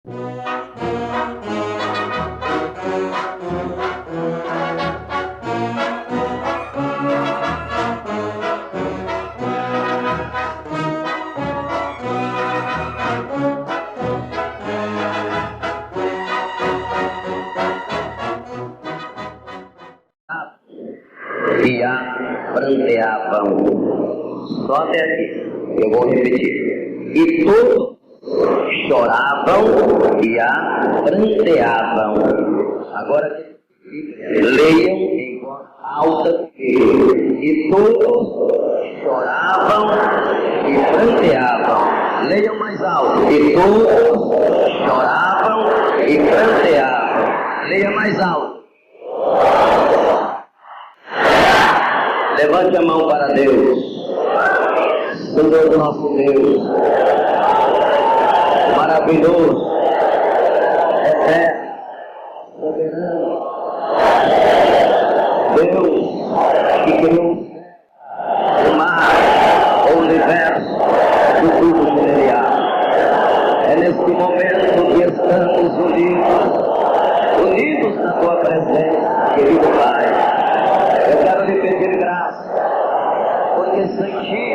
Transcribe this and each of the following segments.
E a pranteavam. Só até aqui. Eu vou repetir. E todos choravam e a pranteavam. Agora leiam em voz alta. E todos choravam e pranteavam. Leiam mais alto. E todos choravam e pranteavam. Leia mais alto. Levante a mão para Deus. Senhor nosso Deus, maravilhoso, eterno, soberano, Deus que criou o mar, o universo, o tudo material. É neste momento que estamos unidos na tua presença, querido Pai. Eu quero lhe pedir graça, porque sem ti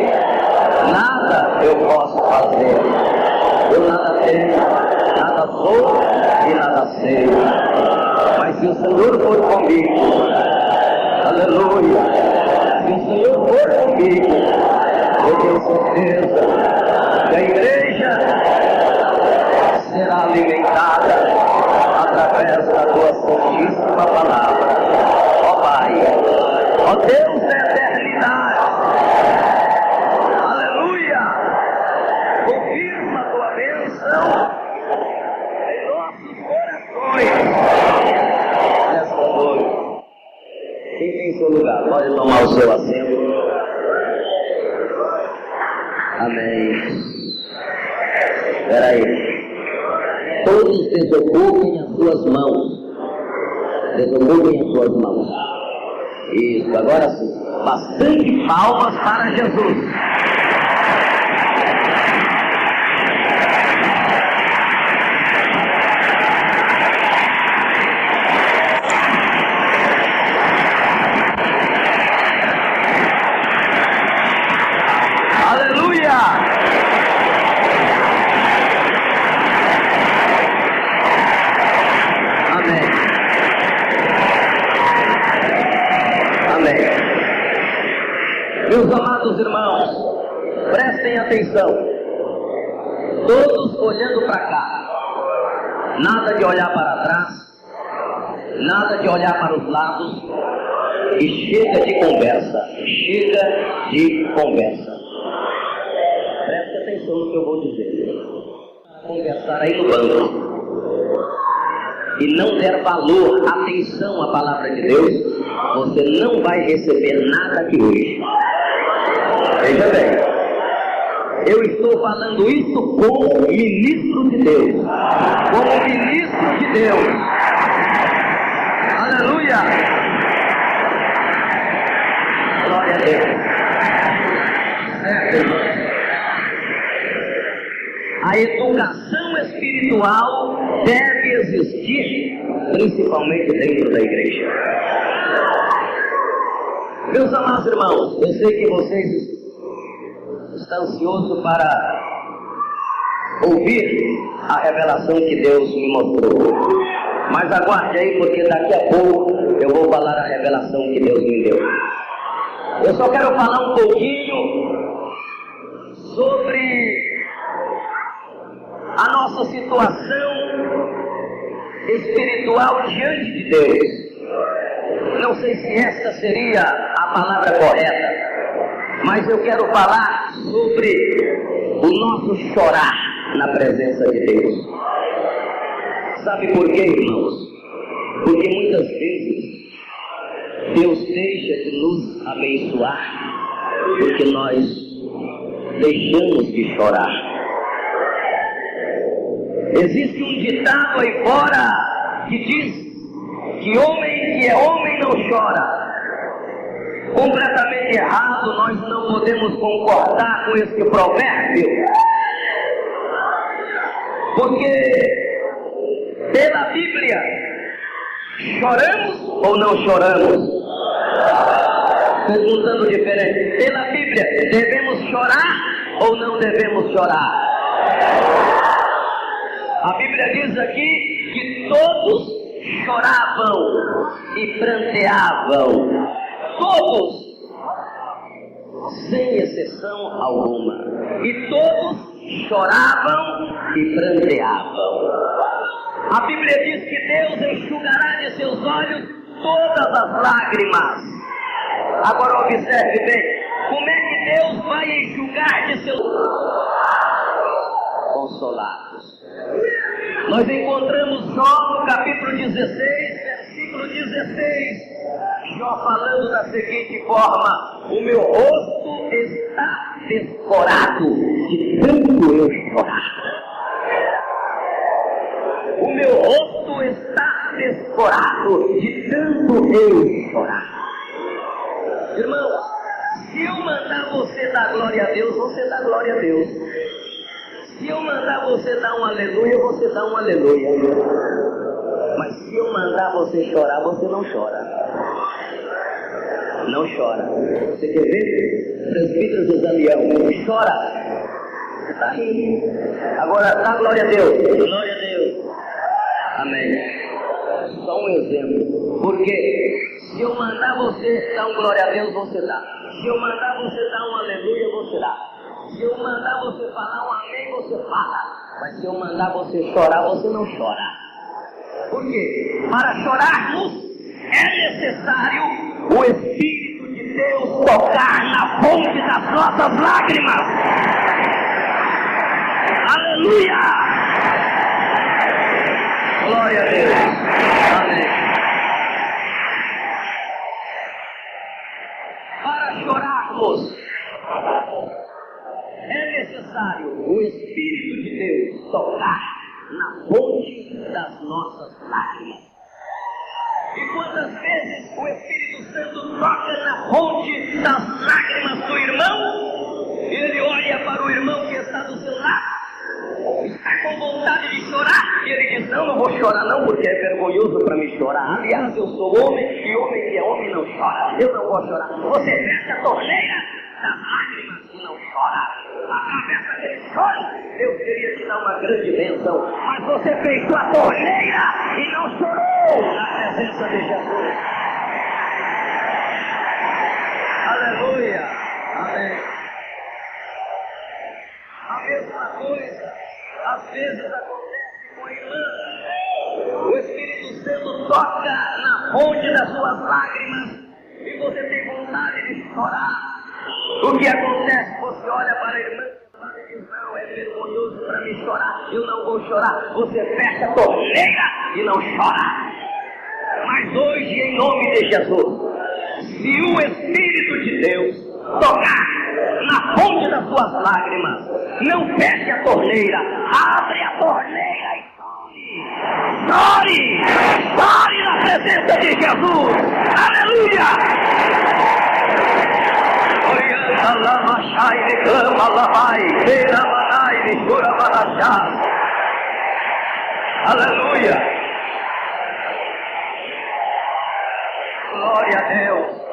nada eu posso fazer. Eu nada tenho, nada sou e nada sei. Mas se o Senhor for comigo, aleluia, se o Senhor for comigo, eu tenho certeza que a igreja será alimentada através da tua santíssima palavra. Ó Pai, ó Deus da eternidade, aleluia, confirma a tua bênção em nossos corações nesta noite. Quem tem seu lugar, pode tomar o seu assento. Amém. Espera aí. Todos desocupem as suas mãos. Desocupem as suas mãos. Isso, agora sim. Bastante palmas para Jesus. Aleluia! Amém. Amém. Meus amados irmãos, prestem atenção. Todos olhando para cá. Nada de olhar para trás. Nada de olhar para os lados. E chega de conversa. Chega de conversa. Preste atenção no que eu vou dizer. Conversar aí no banco e não der valor, atenção à palavra de Deus, você não vai receber nada aqui hoje. Veja bem, eu estou falando isso como ministro de Deus. Como ministro de Deus. Aleluia! Glória a Deus. Certo, irmão? A educação espiritual deve existir, principalmente dentro da igreja. Meus amados irmãos, eu sei que vocês estão ansiosos para ouvir a revelação que Deus me mostrou. Mas aguarde aí, porque daqui a pouco eu vou falar a revelação que Deus me deu. Eu só quero falar um pouquinho sobre a nossa situação espiritual diante de Deus. Não sei se esta seria a palavra correta, mas eu quero falar sobre o nosso chorar na presença de Deus. Sabe por quê, irmãos? Porque muitas vezes Deus deixa de nos abençoar porque nós deixamos de chorar. Existe um ditado aí fora que diz que homem que é homem não chora. Completamente errado, nós não podemos concordar com esse provérbio. Porque choramos ou não choramos? Perguntando diferente. Pela Bíblia, devemos chorar ou não devemos chorar? A Bíblia diz aqui que todos choravam e pranteavam. Todos, sem exceção alguma. E todos choravam e pranteavam. A Bíblia diz que Deus enxugará de seus olhos todas as lágrimas. Agora observe bem, como é que Deus vai enxugar de seus consolados? Nós encontramos Jó no capítulo 16, versículo 16. Jó falando da seguinte forma: o meu rosto está descorado de tanto eu chorar. O meu rosto está descorado de tanto eu chorar. Irmãos, se eu mandar você dar glória a Deus, você dá glória a Deus. Se eu mandar você dar um aleluia, você dá um aleluia. Mas se eu mandar você chorar, você não chora. Não chora. Você quer ver? Presbíteros do Zamião, chora. Você está rindo. Agora dá glória a Deus. Glória a Deus. Amém. Só um exemplo. Porque se eu mandar você dar um glória a Deus, você dá. Se eu mandar você dar um aleluia, você dá. Se eu mandar você falar um amém, você fala. Mas se eu mandar você chorar, você não chora. Por quê? Para chorarmos é necessário o Espírito de Deus tocar na fonte das nossas lágrimas. Aleluia! Glória a Deus. Amém. Para chorarmos é necessário o Espírito de Deus tocar na fonte das nossas lágrimas. E quantas vezes o Espírito Santo toca na fonte das lágrimas do irmão, ele olha para o irmão que está do seu lado, está com vontade de chorar, e ele diz: não vou chorar não, porque é vergonhoso para mim chorar. Aliás, eu sou homem, e homem que é homem não chora. Eu não vou chorar. Você fecha a torneira das lágrimas e não chora. Através daquele choro, Deus queria te dar uma grande bênção, mas você fechou a torneira e não chorou na presença de Jesus. Aleluia. Amém. A mesma coisa às vezes acontece com a irmã. O Espírito Santo toca na fonte das suas lágrimas e você tem vontade de chorar. O que acontece? Você olha para a irmã e diz: não, é vergonhoso para mim chorar, eu não vou chorar. Você fecha a torneira e não chora. Mas hoje, em nome de Jesus, se o Espírito de Deus tocar na fonte das suas lágrimas, não feche a torneira, abre a torneira e chore, chore na presença de Jesus. Aleluia! Aleluia! Glória a Deus!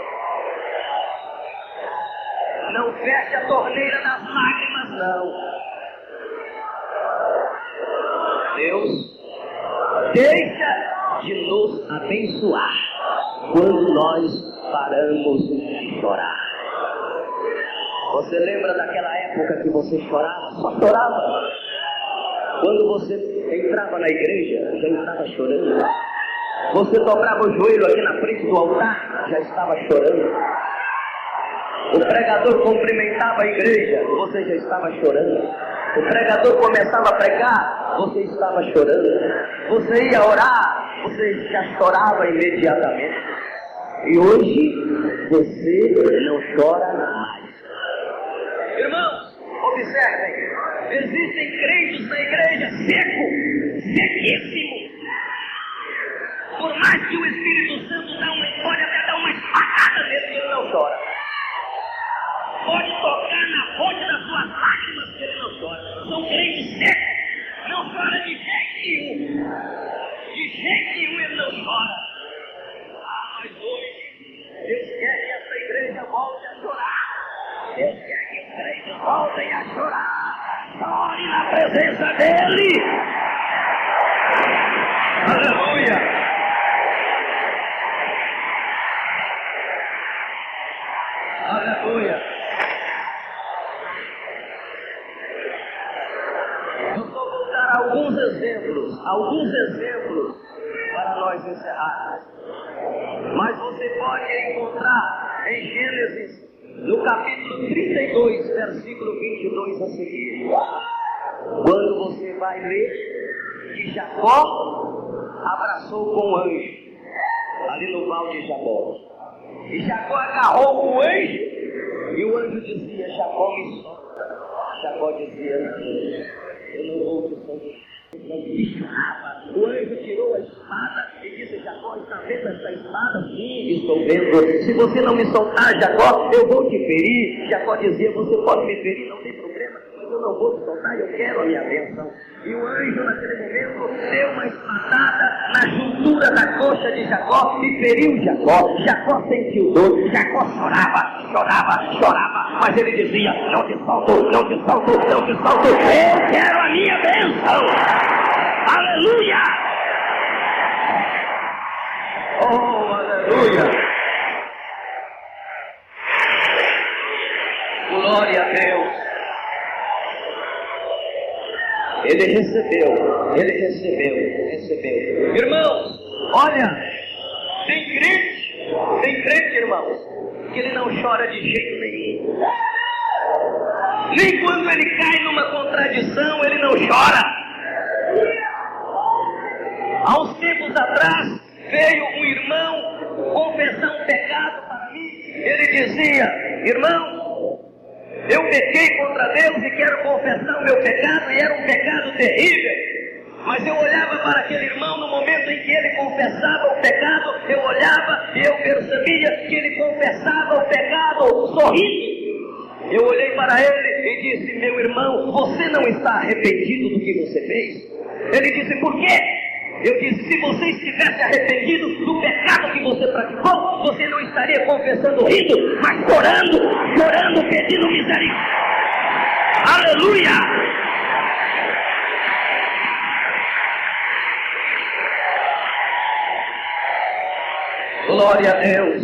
Não feche a torneira das lágrimas, não. Deus deixa de nos abençoar quando nós paramos de chorar. Você lembra daquela época que você chorava? Só chorava. Quando você entrava na igreja, já estava chorando. Você dobrava o joelho aqui na frente do altar, já estava chorando. O pregador cumprimentava a igreja, você já estava chorando. O pregador começava a pregar, você estava chorando. Você ia orar, você já chorava imediatamente. E hoje, você não chora mais. Irmãos, observem, existem crentes na igreja sequíssimos. Por mais que o Espírito Santo pode até dar uma espadada nele, ele não chora. Pode tocar na fonte das suas lágrimas, que ele não chora. São crentes secos, não chora de jeito nenhum. De jeito nenhum ele não chora. voltem a chorar. Chore na presença dele. Aleluia. Aleluia. Eu só vou dar alguns exemplos para nós encerrarmos. Mas você pode encontrar em Gênesis, no capítulo 32, versículo 22 a seguir, quando você vai ler que Jacó abraçou com o anjo, ali no val de Jabó. E Jacó agarrou o anjo, e o anjo dizia: Jacó, me solta. Jacó dizia: eu não vou te soltar. E chorava. O anjo tirou a espada e disse: Jacó, está vendo essa espada? Sim, estou vendo. Se você não me soltar, Jacó, eu vou te ferir. Jacó dizia: você pode me ferir, não tem problema, mas eu não vou te soltar, eu quero a minha bênção. E o anjo, naquele momento, deu uma espadada na juntura da coxa de Jacó e feriu Jacó. Jacó sentiu dor, Jacó chorava, mas ele dizia: não te solto, não te solto, não te solto, eu quero a minha bênção. Aleluia! Oh, aleluia! Glória a Deus! Ele recebeu. Irmãos, olha, tem crente, irmãos, que ele não chora de jeito nenhum. Nem quando ele cai numa contradição, ele não chora. Há uns tempos atrás, veio um irmão confessar um pecado para mim. Ele dizia: irmão, eu pequei contra Deus e quero confessar o meu pecado, e era um pecado terrível. Mas eu olhava para aquele irmão no momento em que ele confessava o pecado, eu olhava e eu percebia que ele confessava o pecado sorrindo. Eu olhei para ele e disse: meu irmão, você não está arrependido do que você fez? Ele disse: por quê? Eu disse: se você estivesse arrependido do pecado que você praticou, você não estaria confessando rindo, mas chorando, pedindo misericórdia. Aleluia! Glória a Deus!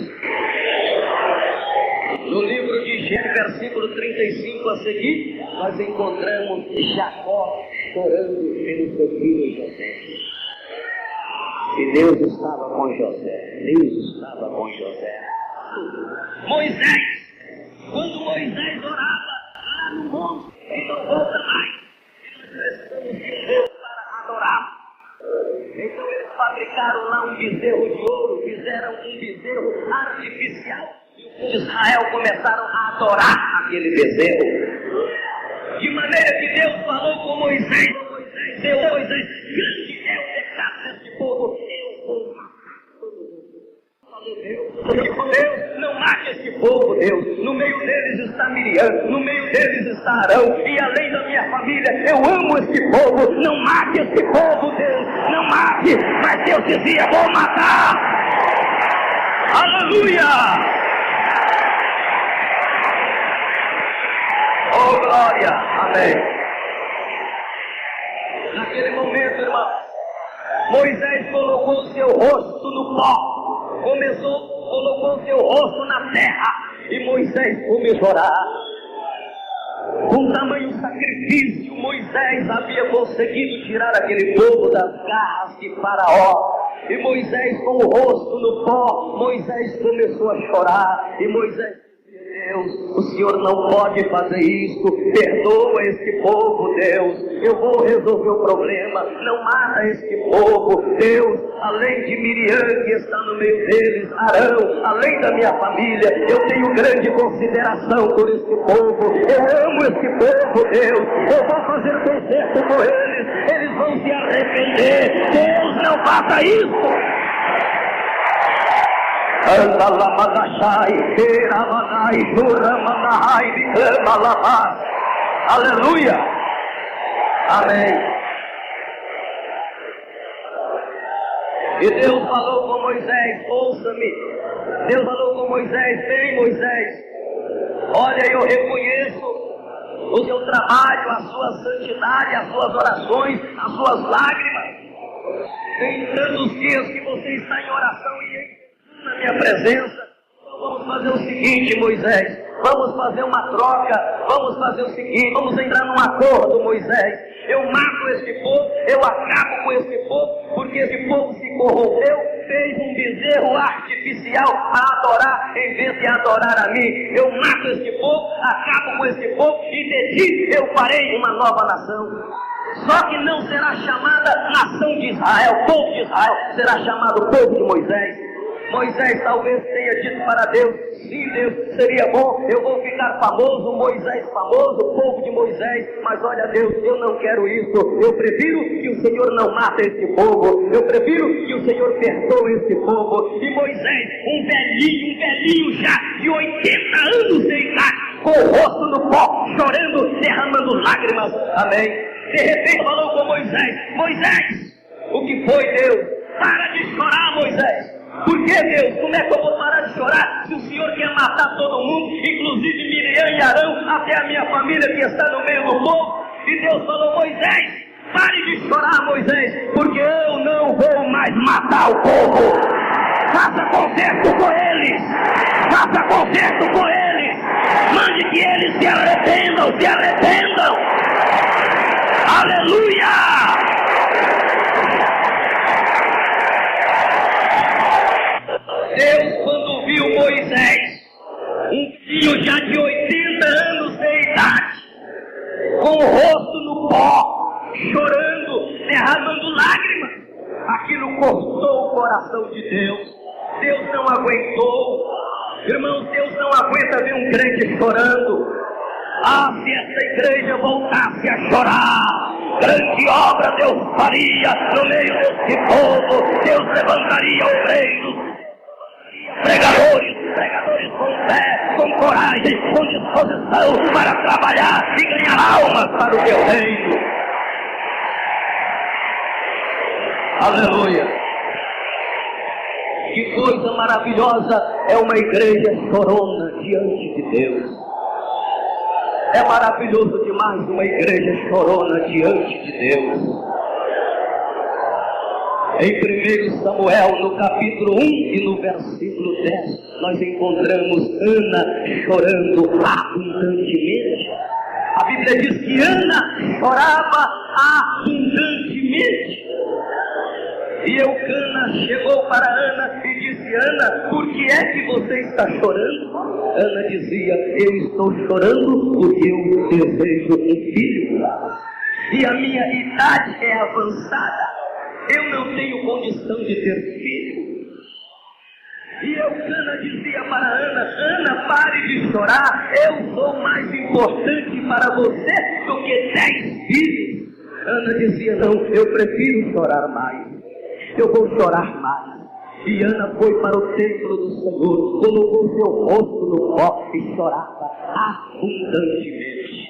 No livro de Gênesis, versículo 35 a seguir, nós encontramos Jacó chorando pelo seu filho José. E Deus estava com José. Moisés, quando Moisés orava lá no monte, e não volta mais, e nós precisamos de Deus para adorar. Então eles fabricaram lá um bezerro de ouro, fizeram um bezerro artificial, e o povo de Israel começaram a adorar aquele bezerro. De maneira que Deus falou com Moisés: Moisés, grande é o pecado desse povo, eu vou matar todo mundo. Falou Deus, não mate esse povo, Deus. No meio deles está Miriam, no meio deles está Arão, e além da minha família, eu amo esse povo. Não mate esse povo, Deus, não mate. Mas Deus dizia: vou matar. Aleluia! Oh, glória! Amém! Naquele momento, irmão, Moisés colocou seu rosto no pó, colocou seu rosto na terra, e Moisés começou a chorar. Com tamanho sacrifício, Moisés havia conseguido tirar aquele povo das garras de Faraó. E Moisés, com o rosto no pó, Moisés começou a chorar. E Moisés: Deus, o Senhor não pode fazer isso, perdoa este povo, Deus, eu vou resolver o problema, não mata este povo, Deus, além de Miriam que está no meio deles, Arão, além da minha família, eu tenho grande consideração por este povo, eu amo este povo, Deus, eu vou fazer concerto com eles vão se arrepender, Deus, não faça isso! Aleluia! Amém! E Deus falou com Moisés: ouça-me. Deus falou com Moisés: bem, Moisés, olha, eu reconheço o seu trabalho, a sua santidade, as suas orações, as suas lágrimas. Tem tantos dias que você está em oração e na minha presença. Então vamos fazer o seguinte, Moisés, vamos fazer uma troca, vamos fazer o seguinte, vamos entrar num acordo, Moisés. Eu mato este povo, eu acabo com este povo, porque este povo se corrompeu, fez um bezerro artificial a adorar, em vez de adorar a mim. Eu mato este povo, acabo com este povo, e de ti eu farei uma nova nação. Só que não será chamada nação de Israel, povo de Israel, será chamado povo de Moisés. Moisés talvez tenha dito para Deus, sim Deus, seria bom, eu vou ficar famoso, Moisés famoso, povo de Moisés, mas olha Deus, eu não quero isso, eu prefiro que o Senhor não mate este povo, eu prefiro que o Senhor perdoe este povo. E Moisés, um velhinho já, de 80 anos de idade, com o rosto no pó, chorando, derramando lágrimas, amém? De repente falou com Moisés, Moisés, o que foi Deus? Para de chorar, Moisés. Por que Deus? Como é que eu vou parar de chorar se o Senhor quer matar todo mundo, inclusive Miriam e Arão, até a minha família que está no meio do povo? E Deus falou, Moisés, pare de chorar, Moisés, porque eu não vou mais matar o povo. Faça concerto com eles, faça concerto com eles, mande que eles se arrependam. Aleluia! Deus, quando viu Moisés, um filho já de 80 anos de idade, com o rosto no pó, chorando, derramando lágrimas, aquilo cortou o coração de Deus. Deus não aguentou. Irmãos, Deus não aguenta ver um crente chorando. Ah, se essa igreja voltasse a chorar, grande obra Deus faria no meio desse povo. Deus levantaria obreiros, pregadores com fé, com coragem, com disposição para trabalhar e ganhar almas para o teu reino. Aleluia! Que coisa maravilhosa é uma igreja chorona diante de Deus. É maravilhoso demais uma igreja chorona diante de Deus. Em 1 Samuel, no capítulo 1 e no versículo 10, nós encontramos Ana chorando abundantemente. A Bíblia diz que Ana chorava abundantemente. E Eucana chegou para Ana e disse, Ana, por que é que você está chorando? Ana dizia, eu estou chorando porque eu desejo um filho. E a minha idade é avançada. Eu não tenho condição de ter filho. E Eucana dizia para Ana, Ana, pare de chorar, eu sou mais importante para você do que 10 filhos. Ana dizia, não, eu prefiro chorar mais, eu vou chorar mais. E Ana foi para o templo do Senhor, colocou seu rosto no pó e chorava abundantemente.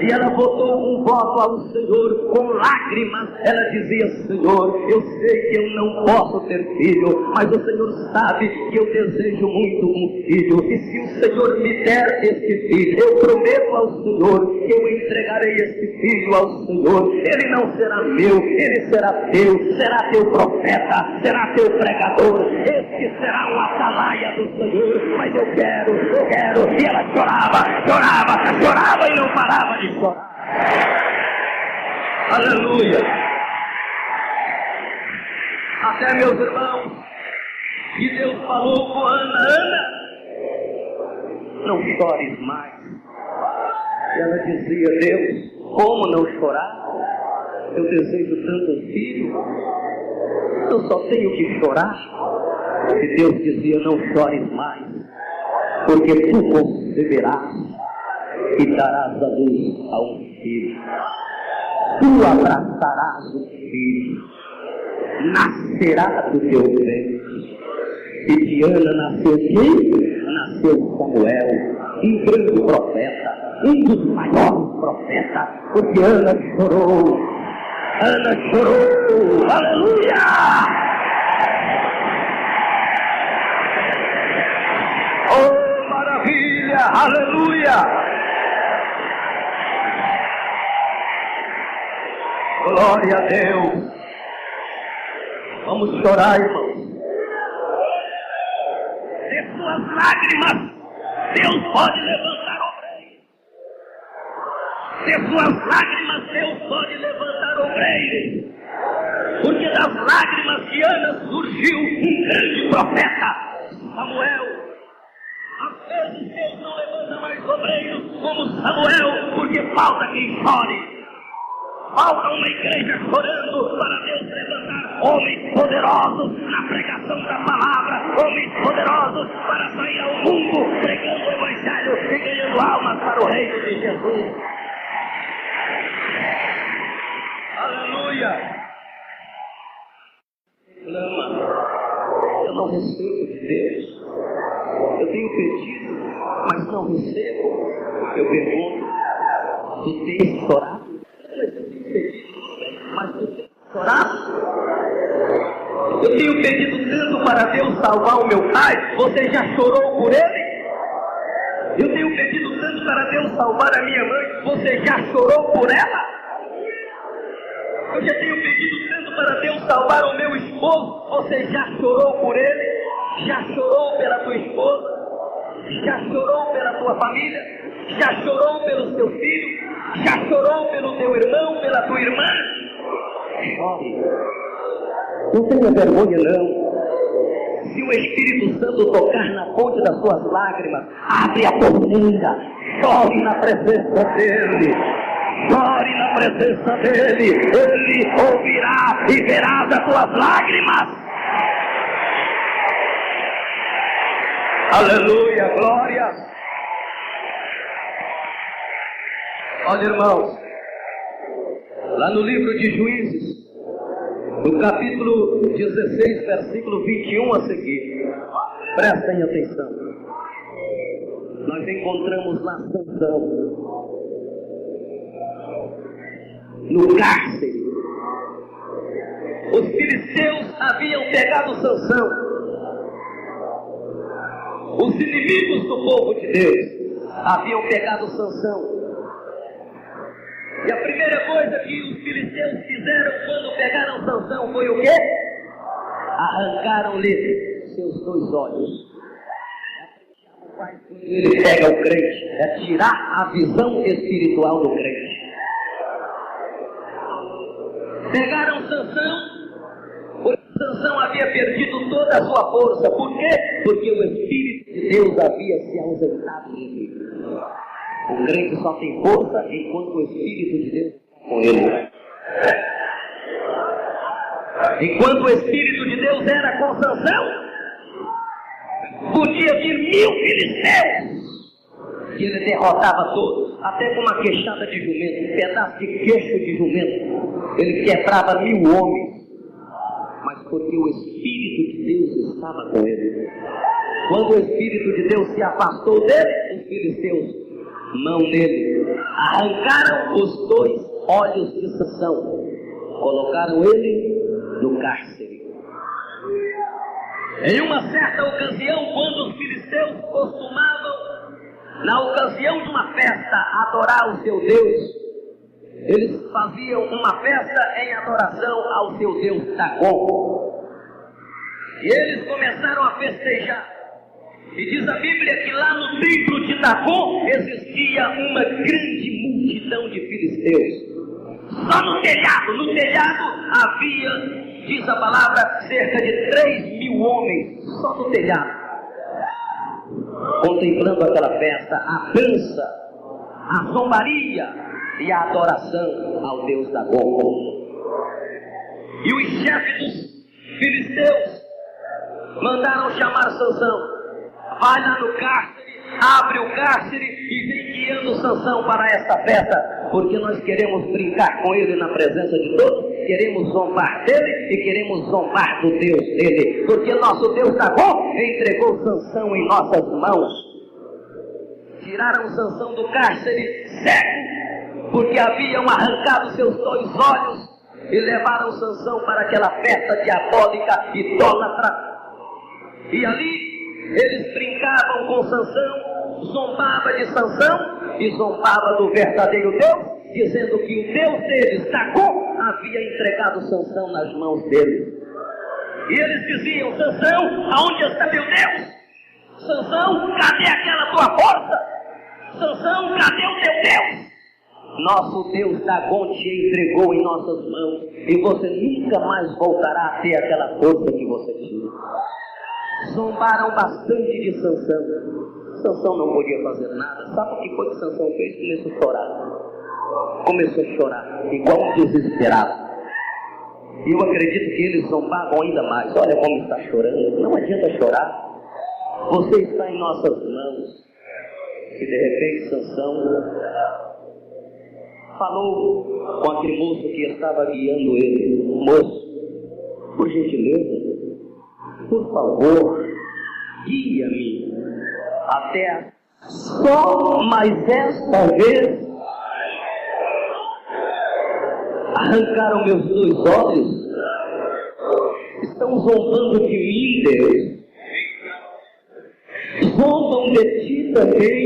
E ela botou um voto ao Senhor com lágrimas. Ela dizia, Senhor, eu sei que eu não posso ter filho, mas o Senhor sabe que eu desejo muito um filho. E se o Senhor me der este filho, eu prometo ao Senhor que eu entregarei este filho ao Senhor. Ele não será meu, ele será teu, será teu profeta, será teu pregador. Este será um atalaia do Senhor. Mas eu quero. E ela chorava e não parava de chorar. Aleluia! Até, meus irmãos, que Deus falou com Ana, não chores mais. E ela dizia, Deus, como não chorar? Eu desejo tanto um filho, eu só tenho que chorar. E Deus dizia, não chores mais, porque tu conceberás e darás a luz a um filho. Tu abraçarás o filho, nascerá do teu ventre. E de Ana nasceu quem? Nasceu Samuel, um grande profeta, um dos maiores profetas, porque Ana chorou, aleluia! Oh, maravilha, aleluia! Glória a Deus. Vamos chorar, irmãos. De suas lágrimas, Deus pode levantar obreiros. De suas lágrimas, Deus pode levantar obreiros. Porque das lágrimas de Ana surgiu um grande profeta, Samuel. Às vezes Deus não levanta mais obreiros como Samuel, porque falta quem chore. Falta uma igreja chorando para Deus levantar homens poderosos na pregação da palavra, homens poderosos para sair ao mundo pregando o evangelho e ganhando almas para o reino de Jesus. Aleluia! Clama, eu não recebo de Deus. Eu tenho pedido, mas não recebo. Eu pergunto, tu tens chorado? Mas tu tens chorado? Eu tenho pedido tanto para Deus salvar o meu pai, você já chorou por ele? Eu tenho pedido tanto para Deus salvar a minha mãe, você já chorou por ela? Eu já tenho pedido tanto para Deus salvar o meu esposo, você já chorou por ele? Já chorou pela tua esposa? Já chorou pela tua família? Já chorou pelos teus filhos? Já chorou pelo teu irmão, pela tua irmã? Chore. Não tenha vergonha não. Se o Espírito Santo tocar na fonte das suas lágrimas, abre a torneira, chore na presença dele. Chore na presença dele. Ele ouvirá e verá as tuas lágrimas. Aleluia, glória. Olha, irmãos, lá no livro de Juízes, no capítulo 16, versículo 21 a seguir, prestem atenção. Nós encontramos lá Sansão no cárcere. Os filisteus haviam pegado Sansão. Os inimigos do povo de Deus haviam pegado Sansão. E a primeira coisa que os filisteus fizeram quando pegaram Sansão foi o quê? Arrancaram-lhe seus 2 olhos. Ele pega o crente, é tirar a visão espiritual do crente. Pegaram Sansão, porque Sansão havia perdido toda a sua força. Por quê? Porque o Espírito de Deus havia se ausentado dele. O crente só tem força enquanto o Espírito de Deus está com ele. Enquanto o Espírito de Deus era com Sansão, podia vir 1000 filisteus, que ele derrotava todos, até com uma queixada de jumento, um pedaço de queixo de jumento, ele quebrava 1000 homens, mas porque o Espírito de Deus estava com ele. Quando o Espírito de Deus se afastou dele, os filisteus, mão nele, arrancaram os 2 olhos de Sansão, colocaram ele no cárcere. Em uma certa ocasião, quando os filisteus costumavam, na ocasião de uma festa, adorar o seu Deus, eles faziam uma festa em adoração ao seu Deus Dagon. E eles começaram a festejar. E diz a Bíblia que lá no templo de Dagon existia uma grande multidão de filisteus. Só no telhado havia, diz a palavra, cerca de 3.000 homens, só no telhado, contemplando aquela festa, a dança, a zombaria e a adoração ao Deus Dagon. E os chefes dos filisteus mandaram chamar Sansão. Vai lá no cárcere, abre o cárcere e vem guiando Sansão para esta festa, porque nós queremos brincar com ele na presença de todos, queremos zombar dele e queremos zombar do Deus dele, porque nosso Deus Dagon entregou Sansão em nossas mãos. Tiraram Sansão do cárcere cego, porque haviam arrancado seus 2 olhos, e levaram Sansão para aquela festa diabólica e idólatra. E ali eles brincavam com Sansão, zombava de Sansão e zombava do verdadeiro Deus, dizendo que o Deus deles, Dagon, havia entregado Sansão nas mãos deles. E eles diziam: Sansão, aonde está teu Deus? Sansão, cadê aquela tua força? Sansão, cadê o teu Deus? Nosso Deus Dagon te entregou em nossas mãos e você nunca mais voltará a ter aquela força que você tinha. Zombaram bastante de Sansão. Sansão não podia fazer nada. Sabe o que foi que Sansão fez? Começou a chorar. Começou a chorar, igual um desesperado. E eu acredito que eles zombavam ainda mais. Olha como está chorando. Não adianta chorar. Você está em nossas mãos. E de repente Sansão falou com aquele moço que estava guiando ele: moço, por gentileza, por favor, guia-me até só mais esta vez. Arrancaram meus 2 olhos. Estão zombando de mim, Deus. Zombam de ti também,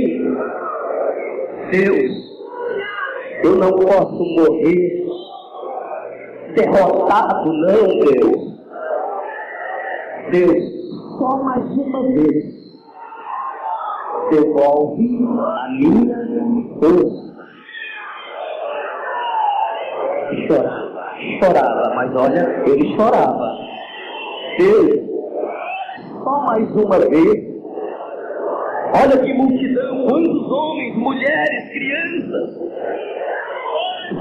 Deus. Eu não posso morrer derrotado, não, Deus. Deus, só mais uma vez, devolve a minha força. Chorava, mas olha, ele chorava. Deus, só mais uma vez. Olha que multidão, quantos homens, mulheres, crianças,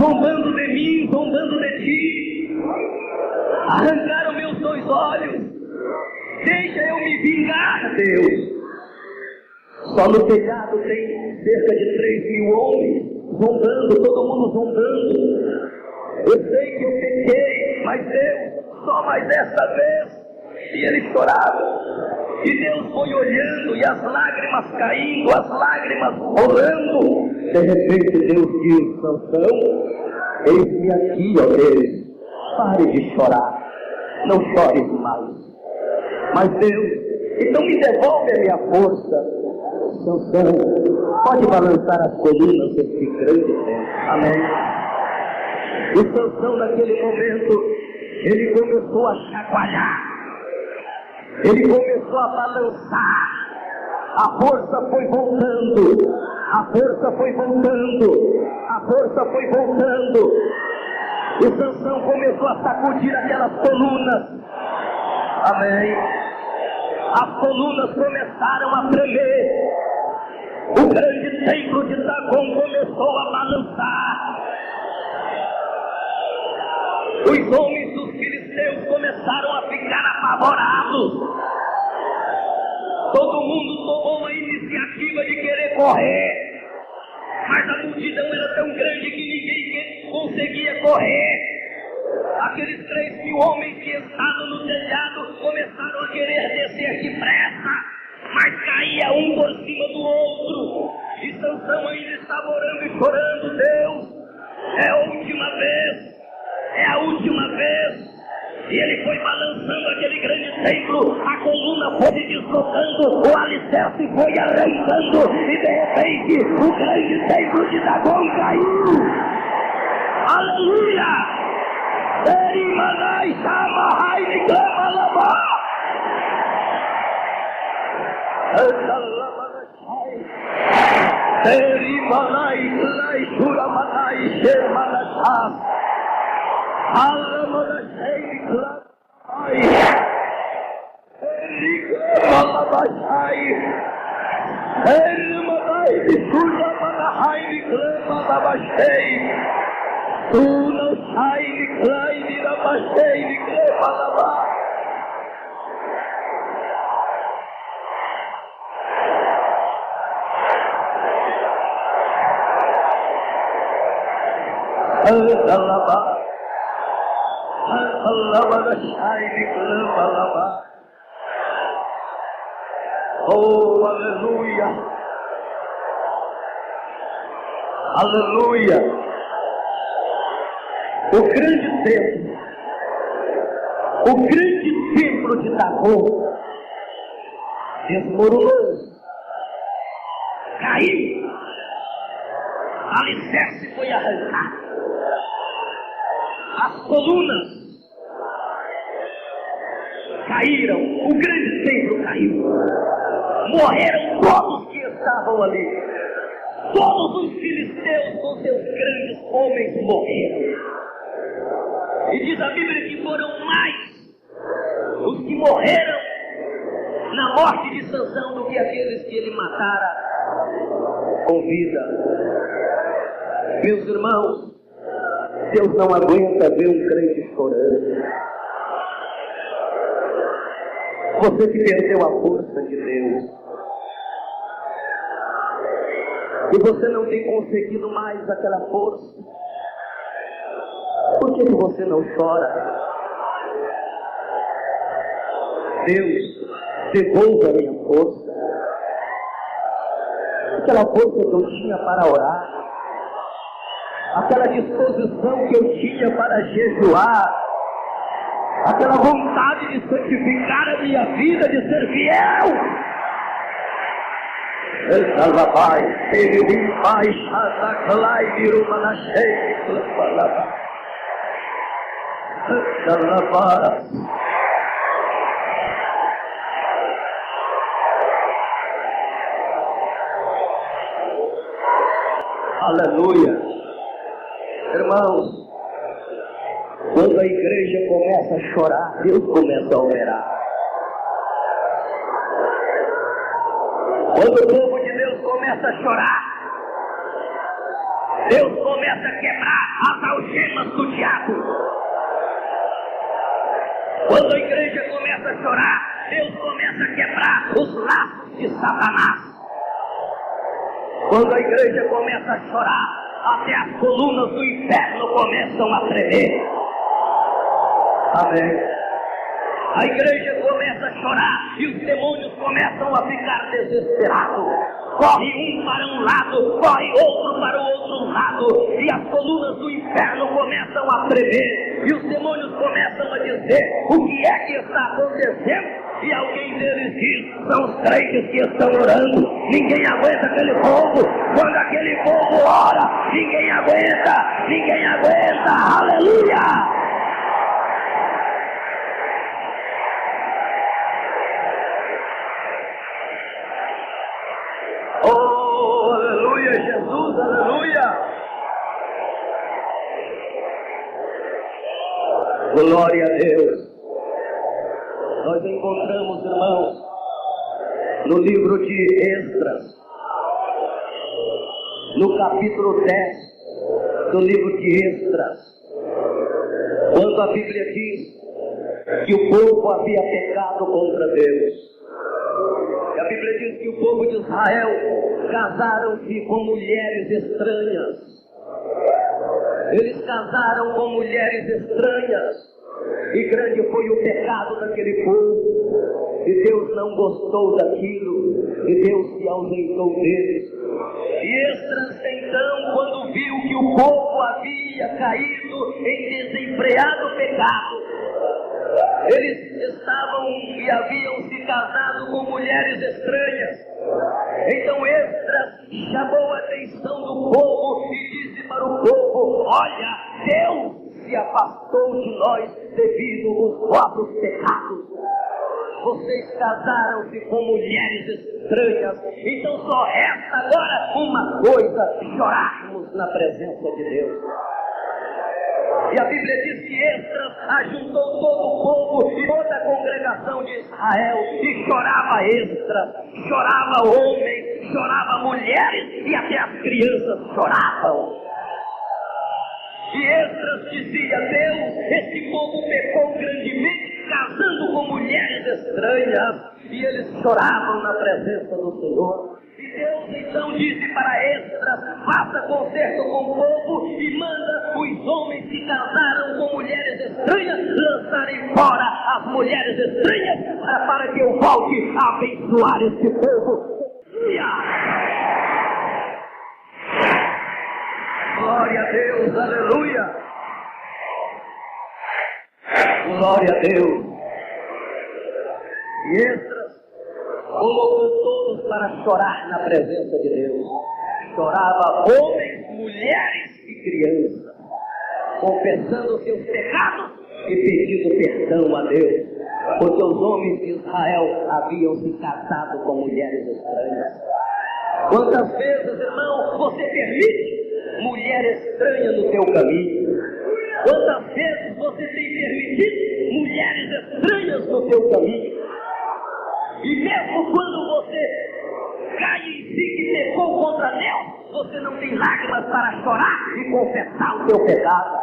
zombando de mim, zombando de ti. Arrancaram meus 2 olhos. Deixa eu me vingar, Deus. Só no telhado tem cerca de 3.000 homens zombando, todo mundo zombando. Eu sei que eu pequei, mas Deus, só mais essa vez. E ele chorava. E Deus foi olhando, e as lágrimas caindo, as lágrimas rolando. De repente Deus diz: Sansão, eis-me aqui, ó Deus. Pare de chorar, não chores mais. Mas Deus, então me devolve a minha força. Sansão, pode balançar as colunas desse grande tempo. Amém. E Sansão, naquele momento, ele começou a chacoalhar. Ele começou a balançar. A força foi voltando. A força foi voltando. A força foi voltando. E Sansão começou a sacudir aquelas colunas. Amém. As colunas começaram a tremer. O grande templo de Dagon começou a balançar. Os homens dos filisteus começaram a ficar apavorados. Todo mundo tomou a iniciativa de querer correr. Mas a multidão era tão grande que ninguém conseguia correr. Aqueles 3.000 homens que estavam no telhado começaram a querer descer depressa, mas caía um por cima do outro. E Sansão ainda estava orando e chorando: Deus, é a última vez. É a última vez. E ele foi balançando aquele grande templo. A coluna foi se deslocando. O alicerce foi arrancando. E de repente o grande templo de Dagon caiu. Aleluia! Terimanai Samahai Niklama Lama. Terimanai Klai Shuramanai Shermanashas. Alamanashai Niklamai. Niklamabashai. Terimanai Shuramanahai Niklamabashai. Tu não sai de Klein, não baixei de Klein, oh, aleluia, aleluia. O grande templo de Dagon desmoronou, caiu, alicerce foi arrancado. as colunas caíram, o grande templo caiu. Morreram todos que estavam ali. Todos os filisteus com seus grandes homens morreram. E diz a Bíblia que foram mais os que morreram na morte de Sansão do que aqueles que ele matara com vida. Meus irmãos, Deus não aguenta ver um crente chorando. Você que perdeu a força de Deus, e você não tem conseguido mais aquela força, por que você não chora? Deus, devolva a minha força, aquela força que eu tinha para orar, aquela disposição que eu tinha para jejuar, aquela vontade de santificar a minha vida, de ser fiel. Aleluia. Irmãos, quando a igreja começa a chorar, Deus começa a operar. Quando o povo de Deus começa a chorar, Deus começa a quebrar as algemas do diabo. Quando a igreja começa a chorar, Deus começa a quebrar os laços de Satanás. Quando a igreja começa a chorar, até as colunas do inferno começam a tremer. Amém. A igreja começa a chorar e os demônios começam a ficar desesperados. Corre um para um lado, corre outro para o outro lado, e as colunas do inferno começam a tremer, e os demônios começam a dizer: o que é que está acontecendo? E alguém deles diz: são os crentes que estão orando. Ninguém aguenta aquele povo. Quando aquele povo ora, ninguém aguenta, ninguém aguenta. Aleluia! Oh, aleluia, Jesus, aleluia! Glória a Deus! Nós encontramos, irmãos, no livro de Esdras, no capítulo 10 do livro de Esdras, quando a Bíblia diz que o povo havia pecado contra Deus. E a Bíblia diz que o povo de Israel casaram-se com mulheres estranhas. Eles casaram com mulheres estranhas. E grande foi o pecado daquele povo. E Deus não gostou daquilo. E Deus se ausentou deles. E Esdras, então, quando viu que o povo havia caído em desenfreado pecado, eles estavam e haviam se casado com mulheres estranhas. Então Esdras chamou a atenção do povo e disse para o povo: olha, Deus se afastou de nós devido aos vossos pecados. Vocês casaram-se com mulheres estranhas. Então só resta agora uma coisa: chorarmos na presença de Deus. E a Bíblia diz que Esdras ajuntou todo o povo e toda a congregação de Israel, e chorava Esdras, chorava homens, chorava mulheres, e até as crianças choravam. E Esdras dizia: Deus, esse povo pecou grandemente, casando com mulheres estranhas. E eles choravam na presença do Senhor. E Deus então disse para Esdras: faça concerto com o povo e manda os homens que casaram com mulheres estranhas lançarem fora as mulheres estranhas, para que eu volte a abençoar esse povo. Glória a Deus, aleluia! Glória a Deus! E Esdras colocou todos para chorar na presença de Deus. Chorava homens, mulheres e crianças. confessando os seus pecados e pedindo perdão a Deus, porque os homens de Israel haviam se casado com mulheres estranhas. Quantas vezes, irmão, você permite mulher estranha no teu caminho? Quantas vezes você tem permitido mulheres estranhas no teu caminho? E mesmo quando você cai em si que pecou contra Deus, você não tem lágrimas para chorar e confessar o teu pecado.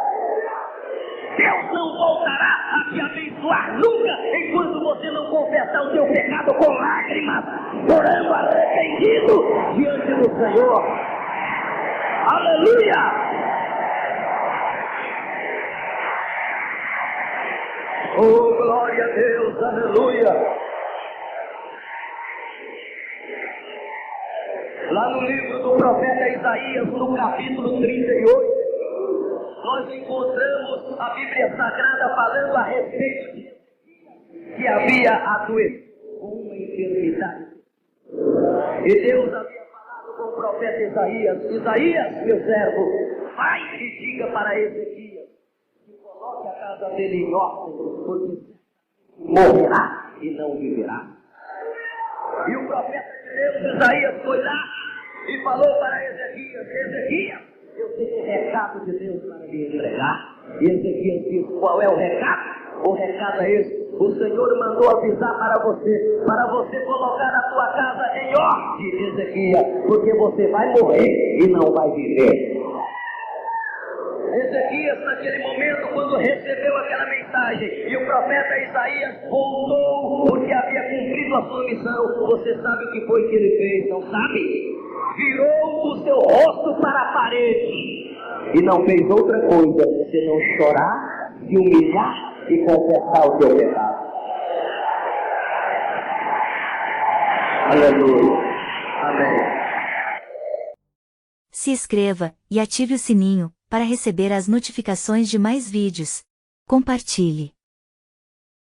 Deus não voltará a te abençoar nunca enquanto você não confessar o teu pecado com lágrimas, orando arrependido diante do Senhor. Aleluia! Oh, glória a Deus, aleluia! Lá no livro do profeta Isaías, no capítulo 38, nós encontramos a Bíblia Sagrada falando a respeito de que havia adoecido com uma enfermidade. E Deus havia falado com o profeta Isaías: Isaías, meu servo, vai e diga para Ezequias que coloque a casa dele em ordem, porque morrerá e não viverá. E o profeta de Deus, Isaías, foi lá e falou para Ezequias: Ezequias, eu tenho um recado de Deus para lhe entregar. E Ezequias disse: qual é o recado? O recado é esse: o Senhor mandou avisar para você colocar a tua casa em ordem, Ezequias, porque você vai morrer e não vai viver. Ezequias, naquele momento, quando recebeu aquela mensagem, e o profeta Isaías voltou, porque havia cumprido a sua missão. Você sabe o que foi que ele fez, não sabe? Virou o seu rosto para a parede e não fez outra coisa senão chorar, se humilhar e confessar o seu pecado. Aleluia. Amém. Se inscreva e ative o sininho para receber as notificações de mais vídeos. Compartilhe.